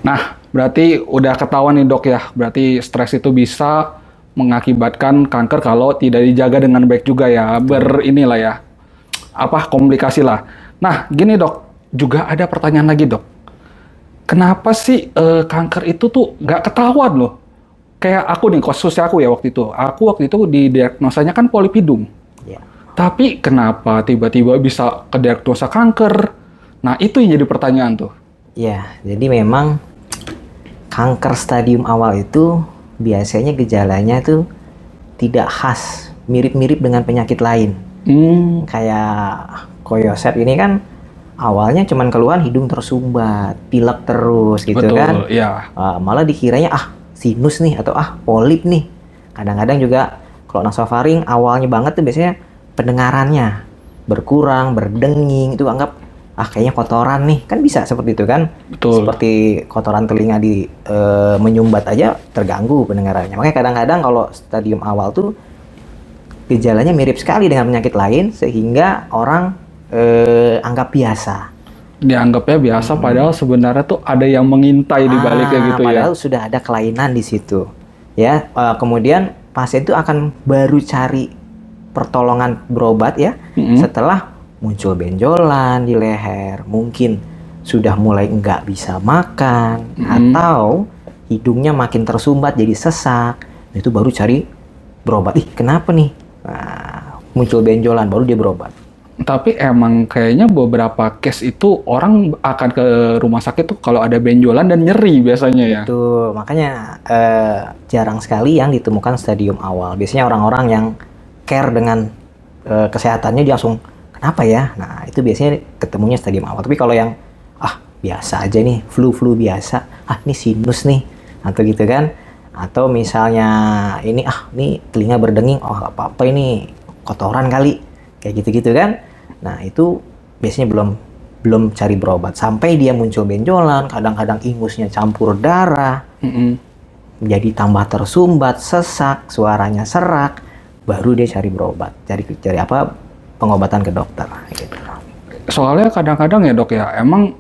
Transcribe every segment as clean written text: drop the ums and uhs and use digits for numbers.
Nah, berarti udah ketahuan nih dok ya, berarti stres itu bisa mengakibatkan kanker kalau tidak dijaga dengan baik juga ya, berinilah ya, apa komplikasi lah. Nah, gini dok, juga ada pertanyaan lagi dok. Kenapa sih kanker itu tuh nggak ketahuan loh? Kayak aku nih, kasusnya aku ya waktu itu. Aku waktu itu didiagnosanya kan polip hidung. Ya. Tapi kenapa tiba-tiba bisa kediagnosa kanker? Nah, itu yang jadi pertanyaan tuh. Ya, jadi memang kanker stadium awal itu biasanya gejalanya tuh tidak khas, mirip-mirip dengan penyakit lain. Kayak koyoset ini kan awalnya cuman keluhan hidung tersumbat, pilek terus gitu. Betul, kan. iya. Malah dikiranya sinus nih atau polip nih. Kadang-kadang juga kalau nasofaring awalnya banget tuh biasanya pendengarannya berkurang, berdenging, itu anggap kayaknya kotoran nih, kan bisa seperti itu kan. Betul. Seperti kotoran telinga di menyumbat aja terganggu pendengarannya. Makanya kadang-kadang kalau stadium awal tuh gejalanya mirip sekali dengan penyakit lain sehingga orang anggap biasa. Dianggapnya biasa, padahal sebenarnya tuh ada yang mengintai di baliknya gitu ya. Padahal sudah ada kelainan di situ. Ya, kemudian pasien itu akan baru cari pertolongan berobat ya, setelah muncul benjolan di leher, mungkin sudah mulai nggak bisa makan, atau hidungnya makin tersumbat jadi sesak. Itu baru cari berobat. Kenapa nih? Nah, muncul benjolan, baru dia berobat. Tapi emang kayaknya beberapa case itu orang akan ke rumah sakit tuh kalau ada benjolan dan nyeri biasanya ya. Tuh, makanya jarang sekali yang ditemukan stadium awal. Biasanya orang-orang yang care dengan kesehatannya dia langsung, kenapa ya? Nah, itu biasanya ketemunya stadium awal. Tapi kalau yang biasa aja nih, flu biasa, ini sinus nih, atau gitu kan. Atau misalnya ini telinga berdenging, nggak apa-apa ini kotoran kali, kayak gitu-gitu kan. Nah, itu biasanya belum cari berobat sampai dia muncul benjolan, kadang-kadang ingusnya campur darah, jadi tambah tersumbat, sesak, suaranya serak, baru dia cari berobat, cari pengobatan ke dokter. Gitu. Soalnya kadang-kadang ya dok ya, emang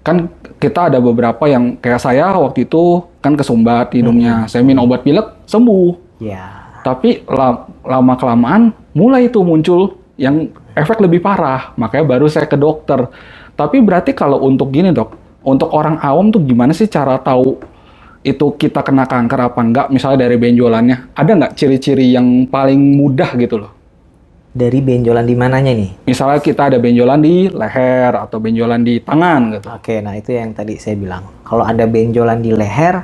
kan kita ada beberapa yang kayak saya waktu itu kan kesumbat hidungnya, saya minum obat pilek sembuh. Ya. Tapi lama kelamaan mulai itu muncul yang efek lebih parah, makanya baru saya ke dokter. Tapi berarti kalau untuk gini dok, untuk orang awam tuh gimana sih cara tahu itu kita kena kanker apa enggak? Misalnya dari benjolannya, ada nggak ciri-ciri yang paling mudah gitu loh? Dari benjolan di mananya nih? Misalnya kita ada benjolan di leher atau benjolan di tangan gitu. Oke, nah itu yang tadi saya bilang. Kalau ada benjolan di leher,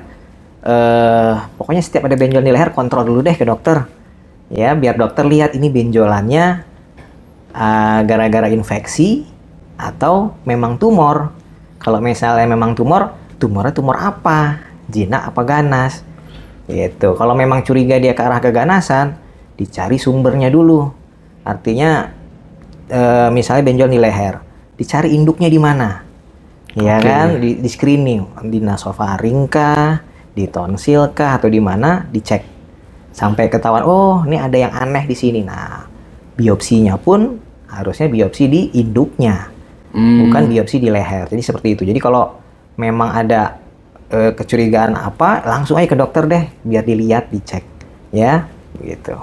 pokoknya setiap ada benjolan di leher kontrol dulu deh ke dokter. Ya, biar dokter lihat ini benjolannya gara-gara infeksi atau memang tumor. Kalau misalnya memang tumornya tumor apa? Jinak apa ganas? Gitu. Kalau memang curiga dia ke arah keganasan, dicari sumbernya dulu. Artinya misalnya benjolan di leher, dicari induknya di mana? Ya kan, di screening, di nasofaring kah, di tonsil kah, atau di mana, dicek. Sampai ketahuan, ini ada yang aneh di sini. Nah, biopsinya pun harusnya biopsi di induknya, bukan biopsi di leher. Jadi seperti itu. Jadi kalau memang ada kecurigaan apa, langsung aja ke dokter deh, biar dilihat, dicek. Ya, gitu.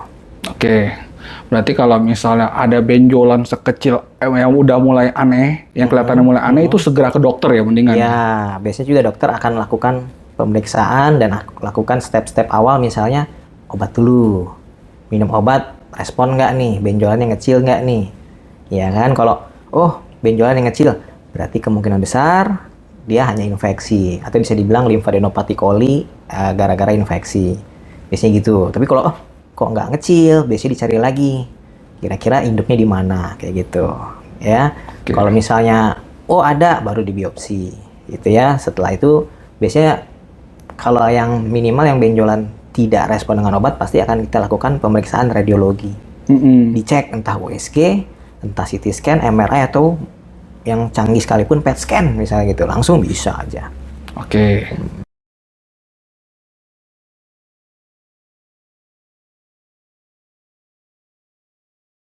Oke. Berarti kalau misalnya ada benjolan sekecil yang udah mulai aneh, yang kelihatannya mulai aneh, itu segera ke dokter ya mendingan? Ya, biasanya juga dokter akan lakukan pemeriksaan dan lakukan step-step awal, misalnya obat dulu. Minum obat, respon nggak nih? Benjolan yang kecil nggak nih? Ya kan, kalau benjolan yang kecil, berarti kemungkinan besar dia hanya infeksi. Atau bisa dibilang limfadenopati coli gara-gara infeksi. Biasanya gitu. Tapi kalau kok nggak ngecil, biasanya dicari lagi. Kira-kira induknya di mana, kayak gitu. Ya, kalau misalnya ada, baru dibiopsi, gitu ya. Setelah itu biasanya kalau yang minimal yang benjolan tidak respon dengan obat, pasti akan kita lakukan pemeriksaan radiologi. Dicek entah USG, entah CT scan, MRI, atau yang canggih sekalipun PET scan misalnya gitu, langsung bisa aja. Oke.